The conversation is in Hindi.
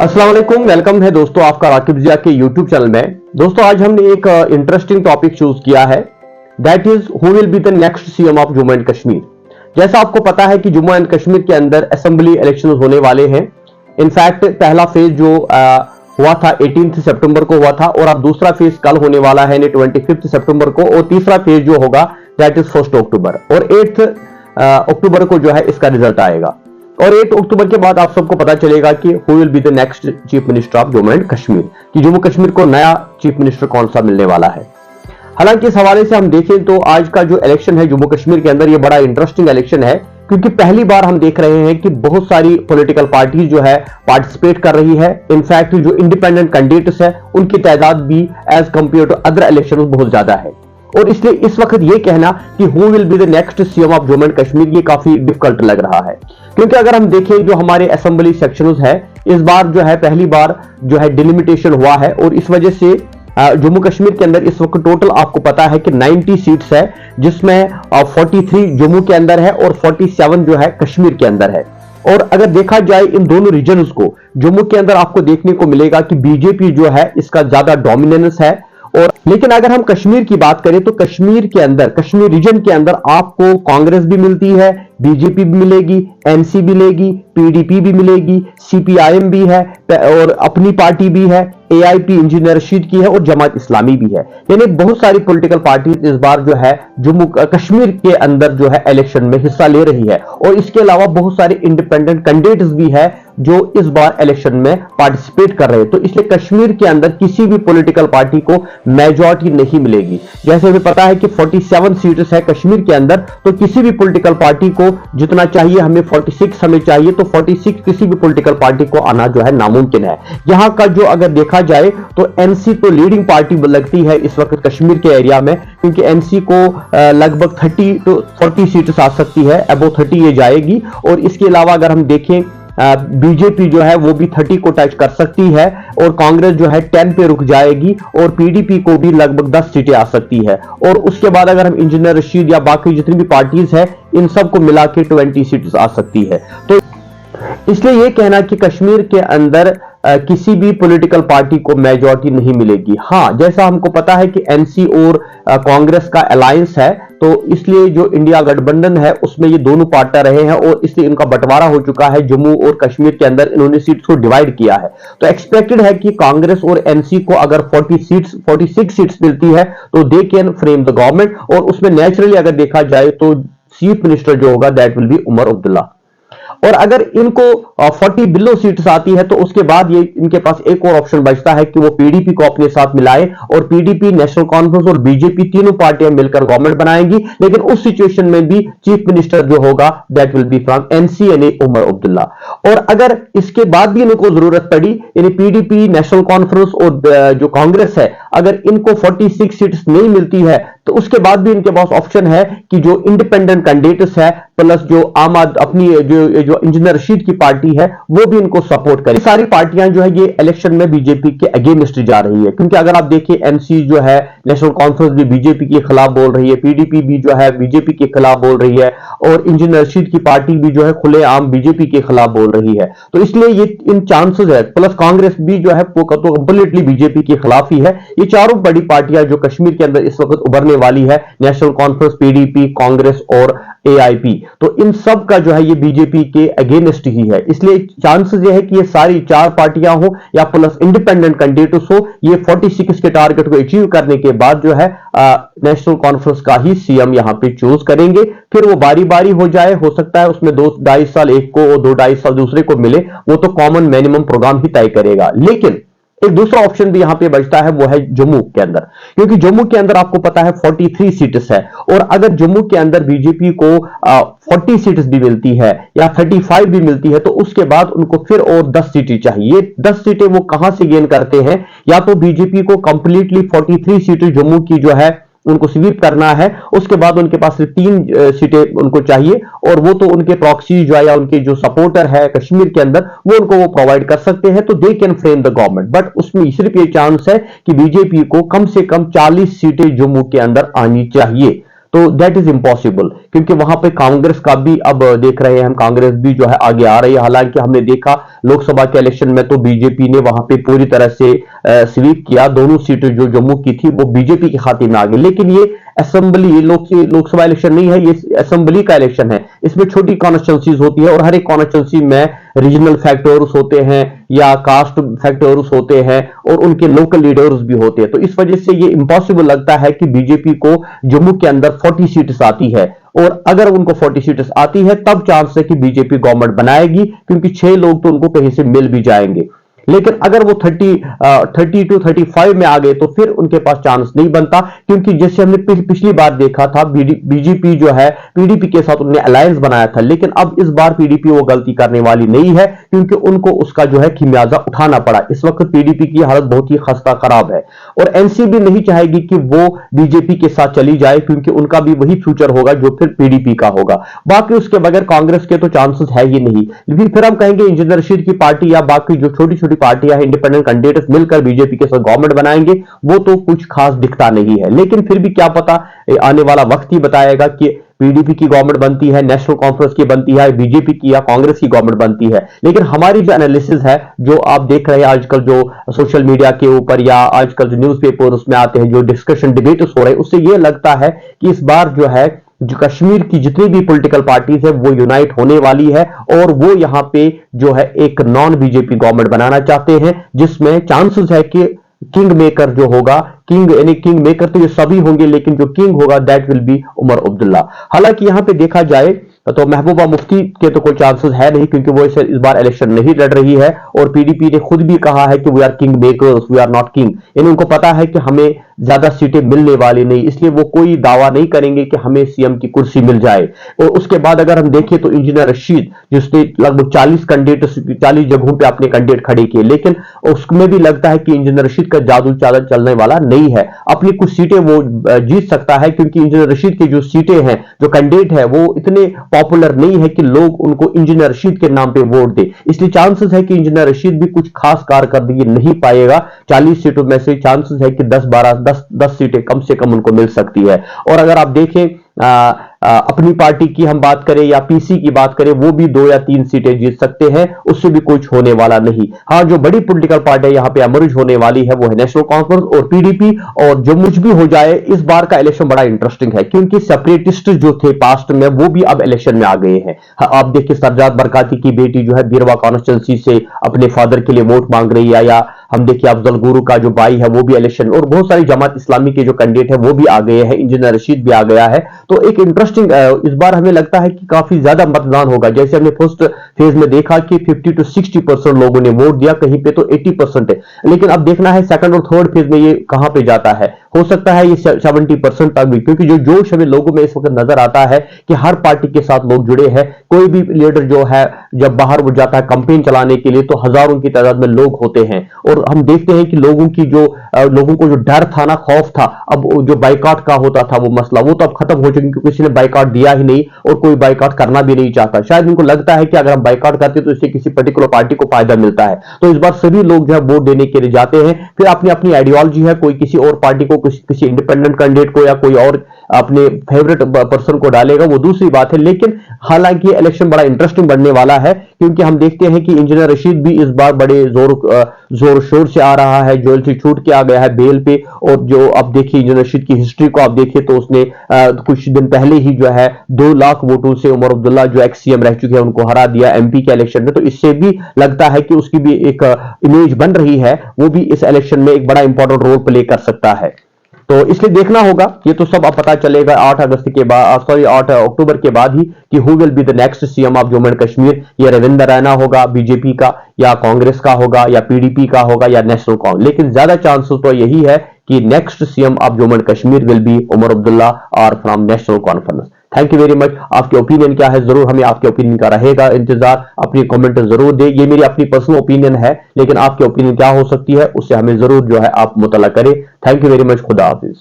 अस्सलाम वालेकुम, वेलकम है दोस्तों आपका राकिब जिया के यूट्यूब चैनल में। दोस्तों आज हमने एक इंटरेस्टिंग टॉपिक चूज किया है, that is who will be the next CM of Jammu and Kashmir. जैसा आपको पता है कि जम्मू एंड कश्मीर के अंदर असेंबली इलेक्शन होने वाले हैं। इनफैक्ट पहला फेज जो हुआ था 18 सितंबर को हुआ था और अब दूसरा फेज कल होने वाला है 25 सितंबर को, और तीसरा फेज जो होगा दैट इज 1 अक्टूबर, और 8 अक्टूबर को जो है इसका रिजल्ट आएगा। और 8 अक्टूबर के बाद आप सबको पता चलेगा कि who will be the next chief minister of Jammu and Kashmir, कि जम्मू कश्मीर को नया चीफ मिनिस्टर कौन सा मिलने वाला है। हालांकि इस हवाले से हम देखें तो आज का जो इलेक्शन है जम्मू कश्मीर के अंदर, ये बड़ा इंटरेस्टिंग इलेक्शन है, क्योंकि पहली बार हम देख रहे हैं कि बहुत सारी पॉलिटिकल पार्टी जो है पार्टिसिपेट कर रही है। इनफैक्ट जो इंडिपेंडेंट कैंडिडेट्स है उनकी तादाद भी as compared to other election बहुत ज्यादा है, और इसलिए इस वक्त ये कहना कि who will be the next CM of Jammu and Kashmir ये काफी डिफिकल्ट लग रहा है। क्योंकि अगर हम देखें जो हमारे असेंबली सेक्शंस है, इस बार जो है पहली बार जो है डिलिमिटेशन हुआ है, और इस वजह से जम्मू कश्मीर के अंदर इस वक्त टोटल आपको पता है कि 90 सीट्स है, जिसमें 43 जम्मू के अंदर है और 47 जो है कश्मीर के अंदर है। और अगर देखा जाए इन दोनों रीजन्स को, जम्मू के अंदर आपको देखने को मिलेगा कि बीजेपी जो है इसका ज्यादा डोमिनेंस है। और लेकिन अगर हम कश्मीर की बात करें तो कश्मीर के अंदर, कश्मीर रीजन के अंदर आपको कांग्रेस भी मिलती है, बीजेपी भी मिलेगी, एनसी भी मिलेगी, पीडीपी भी मिलेगी, सीपीआईएम भी है, और अपनी पार्टी भी है, एआईपी इंजीनियर रशीद की है, और जमात इस्लामी भी है। यानी बहुत सारी पॉलिटिकल पार्टी इस बार जो है जम्मू कश्मीर के अंदर जो है इलेक्शन में हिस्सा ले रही है। और इसके अलावा बहुत सारे इंडिपेंडेंट कैंडिडेट्स भी है जो इस बार इलेक्शन में पार्टिसिपेट कर रहे हैं। तो इसलिए कश्मीर के अंदर किसी भी पॉलिटिकल पार्टी को मेजॉरिटी नहीं मिलेगी। जैसे हमें पता है कि 47 सीट्स है कश्मीर के अंदर, तो किसी भी पॉलिटिकल पार्टी को जितना चाहिए हमें 46 हमें चाहिए, तो 46 किसी भी पॉलिटिकल पार्टी को आना जो है नामुमकिन है। यहां का जो अगर देखा जाए तो एनसी तो लीडिंग पार्टी लगती है इस वक्त कश्मीर के एरिया में, क्योंकि एनसी को लगभग 30 to 40 सीट्स आ सकती है, अबो 30 ये जाएगी। और इसके अलावा अगर हम देखें बीजेपी जो है वो भी 30 को टच कर सकती है, और कांग्रेस जो है 10 पे रुक जाएगी, और पीडीपी को भी लगभग 10 सीटें आ सकती है। और उसके बाद अगर हम इंजीनियर रशीद या बाकी जितनी भी पार्टीज है इन सबको मिला के 20 सीट्स आ सकती है। तो इसलिए यह कहना कि कश्मीर के अंदर किसी भी पॉलिटिकल पार्टी को मेजॉरिटी नहीं मिलेगी। हां, जैसा हमको पता है कि एनसी और कांग्रेस का अलायंस है, तो इसलिए जो इंडिया गठबंधन है उसमें ये दोनों पार्टनर रहे हैं, और इसलिए इनका बंटवारा हो चुका है जम्मू और कश्मीर के अंदर, इन्होंने सीट्स को डिवाइड किया है। तो एक्सपेक्टेड है कि कांग्रेस और एनसी को अगर 46 सीट्स मिलती है तो they can frame the government, और उसमें नेचुरली अगर देखा जाए तो चीफ मिनिस्टर जो होगा that will be Omar Abdullah. और अगर इनको 40 बिलो सीट्स आती है तो उसके बाद ये इनके पास एक और ऑप्शन बचता है कि वो पीडीपी को अपने साथ मिलाए, और पीडीपी, नेशनल कॉन्फ्रेंस और बीजेपी तीनों पार्टियां मिलकर गवर्नमेंट बनाएंगी। लेकिन उस सिचुएशन में भी चीफ मिनिस्टर जो होगा that will B from NC यानी उमर अब्दुल्ला। और अगर इसके बाद भी इनको जरूरत पड़ी, यानी पीडीपी, नेशनल कॉन्फ्रेंस और जो कांग्रेस है, अगर इनको 46 सीट्स नहीं मिलती है तो उसके बाद भी इनके पास ऑप्शन है कि जो इंडिपेंडेंट कैंडिडेट्स है प्लस जो अपनी जो इंजीनियर रशीद की पार्टी है वो भी इनको सपोर्ट करे। सारी पार्टियां जो है ये इलेक्शन में बीजेपी के अगेंस्ट जा रही है, क्योंकि अगर आप देखिए एनसी जो है, नेशनल कॉन्फ्रेंस भी बीजेपी के खिलाफ बोल रही है, पीडीपी भी जो है बीजेपी के खिलाफ बोल रही है, और इंजीनियर रशीद की पार्टी भी जो है खुलेआम बीजेपी के खिलाफ बोल रही है। तो इसलिए ये इन चांसेस है, प्लस कांग्रेस भी जो है वो तो कंप्लीटली बीजेपी के खिलाफ ही है। ये चारों बड़ी पार्टियां जो कश्मीर के अंदर इस वक्त उभरने वाली है, नेशनल कॉन्फ्रेंस, पीडीपी, कांग्रेस और एआईपी, तो इन सब का जो है ये बीजेपी के अगेंस्ट ही है। इसलिए चांसेस ये है कि ये सारी चार पार्टियां हो या प्लस इंडिपेंडेंट कैंडिडेट्स हो, ये 46 के टारगेट को अचीव करने के बाद जो है नेशनल कॉन्फ्रेंस का ही सीएम यहां पे चूज करेंगे। फिर वो बारी बारी हो जाए, हो सकता है उसमें 2-2.5 साल एक को और 2-2.5 साल दूसरे को मिले, वो तो कॉमन मिनिमम प्रोग्राम ही तय करेगा। लेकिन एक दूसरा ऑप्शन भी यहां पे बचता है, वो है जम्मू के अंदर, क्योंकि जम्मू के अंदर आपको पता है 43 सीट्स है, और अगर जम्मू के अंदर बीजेपी को 40 सीट्स भी मिलती है या 35 भी मिलती है तो उसके बाद उनको फिर और 10 सीटें चाहिए। 10 सीटें वो कहां से गेन करते हैं, या तो बीजेपी को कंप्लीटली 43 सीटें जम्मू की जो है उनको स्वीप करना है, उसके बाद उनके पास सिर्फ 3 सीटें उनको चाहिए, और वो तो उनके प्रॉक्सी जो है या उनके जो सपोर्टर है कश्मीर के अंदर वो उनको वो प्रोवाइड कर सकते हैं, तो they can frame the government. But उसमें सिर्फ ये चांस है कि बीजेपी को कम से कम 40 सीटें जम्मू के अंदर आनी चाहिए। तो दैट इज इम्पॉसिबल, क्योंकि वहां पे कांग्रेस का भी अब देख रहे हैं हम, कांग्रेस भी जो है आगे आ रही है। हालांकि हमने देखा लोकसभा के इलेक्शन में तो बीजेपी ने वहां पे पूरी तरह से स्वीप किया, दोनों सीटें जो जम्मू की थी वो बीजेपी के खाते में आ गई। लेकिन ये असेंबली लोकसभा इलेक्शन नहीं है, ये असेंबली का इलेक्शन है। इसमें छोटी कॉन्स्टिट्यूंसीज होती है और हर एक कॉन्स्टिट्यूंसी में रीजनल फैक्टर्स होते हैं या कास्ट फैक्टर्स होते हैं और उनके लोकल लीडर्स भी होते हैं। तो इस वजह से ये इंपॉसिबल लगता है कि बीजेपी को जम्मू के अंदर 40 सीट्स आती है, और अगर उनको 40 सीट्स आती है तब चांस है कि बीजेपी गवर्नमेंट बनाएगी, क्योंकि 6 लोग तो उनको कहीं से मिल भी जाएंगे। लेकिन अगर वो 30 टू 35 में आ गए तो फिर उनके पास चांस नहीं बनता, क्योंकि जैसे हमने पिछली बार देखा था बीजेपी जो है पीडीपी के साथ उन्होंने अलायंस बनाया था, लेकिन अब इस बार पीडीपी वो गलती करने वाली नहीं है, क्योंकि उनको उसका जो है खिमियाजा उठाना पड़ा। इस वक्त पीडीपी की हालत बहुत ही खस्ता खराब है और एनसीपी भी नहीं चाहेगी कि वो बीजेपी के साथ चली जाए, क्योंकि उनका भी वही फ्यूचर होगा जो फिर पीडीपी का होगा। बाकी उसके बगैर कांग्रेस के तो चांसेस है ही नहीं। फिर हम कहेंगे इंजीनियर रशीद की पार्टी या बाकी जो छोटी छोटी पार्टियां हैं, इंडिपेंडेंट कैंडिडेट्स मिलकर बीजेपी के साथ गवर्नमेंट बनाएंगे, वो तो कुछ खास दिखता नहीं है। लेकिन फिर भी क्या पता, आने वाला वक्त ही बताएगा कि पीडीपी की गवर्नमेंट बनती है, नेशनल कॉन्फ्रेंस की बनती है, बीजेपी की या कांग्रेस की गवर्नमेंट बनती है। लेकिन हमारी जो एनालिसिस है, जो आप देख रहे हैं आजकल जो सोशल मीडिया के ऊपर या आजकल जो न्यूज़पेपर उसमें आते हैं, जो डिस्कशन डिबेट्स हो रहे हैं, उससे यह लगता है कि इस बार जो है जो कश्मीर की जितनी भी पॉलिटिकल पार्टीज है वो यूनाइट होने वाली है और वो यहां पे जो है एक नॉन बीजेपी गवर्नमेंट बनाना चाहते हैं, जिसमें चांसेस है कि किंग मेकर जो होगा, किंग यानी किंग मेकर तो ये सभी होंगे, लेकिन जो किंग होगा that will be Omar Abdullah. हालांकि यहां पे देखा जाए तो महबूबा मुफ्ती के तो कोई चांसेस है नहीं, क्योंकि वो इस बार इलेक्शन नहीं लड़ रही है और पीडीपी ने खुद भी कहा है कि we are king makers, we are not king. यानी उनको पता है कि हमें ज्यादा सीटें मिलने वाली नहीं, इसलिए वो कोई दावा नहीं करेंगे कि हमें सीएम की कुर्सी मिल जाए। और उसके बाद अगर हम देखें तो इंजीनियर रशीद, जिसने लगभग 40 कैंडिडेट 40 जगहों पे अपने कैंडिडेट खड़े किए, लेकिन उसमें भी लगता है कि इंजीनियर रशीद का जादू चादर चलने वाला नहीं है। अपनी कुछ सीटें वो जीत सकता है, क्योंकि इंजीनियर रशीद की जो सीटें हैं, जो कैंडिडेट है, वो इतने पॉपुलर नहीं है कि लोग उनको इंजीनियर रशीद के नाम पे वोट दे। इसलिए चांसेस है कि इंजीनियर रशीद भी कुछ खास कारकर्दगी नहीं पाएगा। 40 सीटों में से चांसेस है कि 10 सीटें कम से कम उनको मिल सकती है। और अगर आप देखें अपनी पार्टी की हम बात करें या पीसी की बात करें, वो भी 2 या 3 सीटें जीत सकते हैं, उससे भी कुछ होने वाला नहीं। हाँ, जो बड़ी पॉलिटिकल पार्टी यहां पे अमर्ज होने वाली है वो है नेशनल कॉन्फ्रेंस और पीडीपी। और जो कुछ भी हो जाए, इस बार का इलेक्शन बड़ा इंटरेस्टिंग है, क्योंकि सेपरेटिस्ट जो थे पास्ट में वो भी अब इलेक्शन में आ गए हैं। हाँ, आप देखिए सरजाद बरकाती की बेटी जो है बीरवा कॉन्स्टिट्यूंसी से अपने फादर के लिए वोट मांग रही है, या हम देखिए अफजल गुरु का जो भाई है वो भी इलेक्शन, और बहुत सारी जमात इस्लामी के जो कैंडिडेट है वो भी आ गए हैं, इंजीनियर रशीद भी आ गया है। तो एक इंटरेस्टिंग इस बार हमें लगता है कि काफी ज्यादा मतदान होगा। जैसे हमने फर्स्ट फेज में देखा कि 50 to 60% लोगों ने वोट दिया, कहीं पे तो 80% है। लेकिन अब देखना है सेकंड और थर्ड फेज में ये कहां पे जाता है। हो सकता है ये 70% तक भी, क्योंकि जो जोश हमें लोगों में इस वक्त नजर आता है कि हर पार्टी के साथ लोग जुड़े हैं। कोई भी लीडर जो है जब बाहर वो जाता है कैंपेन चलाने के लिए तो हजारों की तादाद में लोग होते हैं, और हम देखते हैं कि लोगों को जो डर था ना, खौफ था, अब जो बाइकआउट का होता था वो मसला, वो तो अब खत्म हो चुका, क्योंकि किसी ने बाइकआउट दिया ही नहीं और कोई बाइकआउट करना भी नहीं चाहता। शायद उनको लगता है कि अगर हम बाइकआउट करते तो इससे किसी पर्टिकुलर पार्टी को फायदा मिलता है। तो इस बार सभी लोग जो है वोट देने के लिए जाते हैं। फिर अपनी अपनी आइडियोलॉजी है, कोई किसी और पार्टी को, किसी इंडिपेंडेंट कैंडिडेट को या कोई और अपने फेवरेट पर्सन को डालेगा, वो दूसरी बात है। लेकिन हालांकि इलेक्शन बड़ा इंटरेस्टिंग बनने वाला है, क्योंकि हम देखते हैं कि इंजीनियर रशीद भी इस बार बड़े जोर शोर से आ रहा है, जेल से छूट के आ गया है बेल पे। और जो आप देखिए इंजीनियर रशीद की हिस्ट्री को आप देखिए तो उसने कुछ दिन पहले ही जो है 2 लाख वोटों से उमर अब्दुल्ला जो एक्स सीएम रह चुके हैं उनको हरा दिया एमपी के इलेक्शन में। तो इससे भी लगता है कि उसकी भी एक इमेज बन रही है, वो भी इस इलेक्शन में एक बड़ा इंपॉर्टेंट रोल प्ले कर सकता है। तो इसलिए देखना होगा, ये तो सब अब पता चलेगा 8 अक्टूबर के बाद ही कि who will be the next CM of Jammu and Kashmir. ये रविंद्र रैना होगा बीजेपी का, या कांग्रेस का होगा, या पीडीपी का होगा, या नेशनल कांग्रेस। लेकिन ज्यादा चांसेस तो यही है कि next CM of Jammu and Kashmir will be Omar Abdullah और from national conference. Thank you very much. आपके ओपिनियन क्या है, जरूर हमें आपके ओपिनियन का रहेगा इंतजार, अपनी कमेंट जरूर दे। ये मेरी अपनी पर्सनल ओपिनियन है, लेकिन आपके ओपिनियन क्या हो सकती है उससे हमें जरूर जो है आप मुतला करें। Thank you very much. खुदा हाफिज।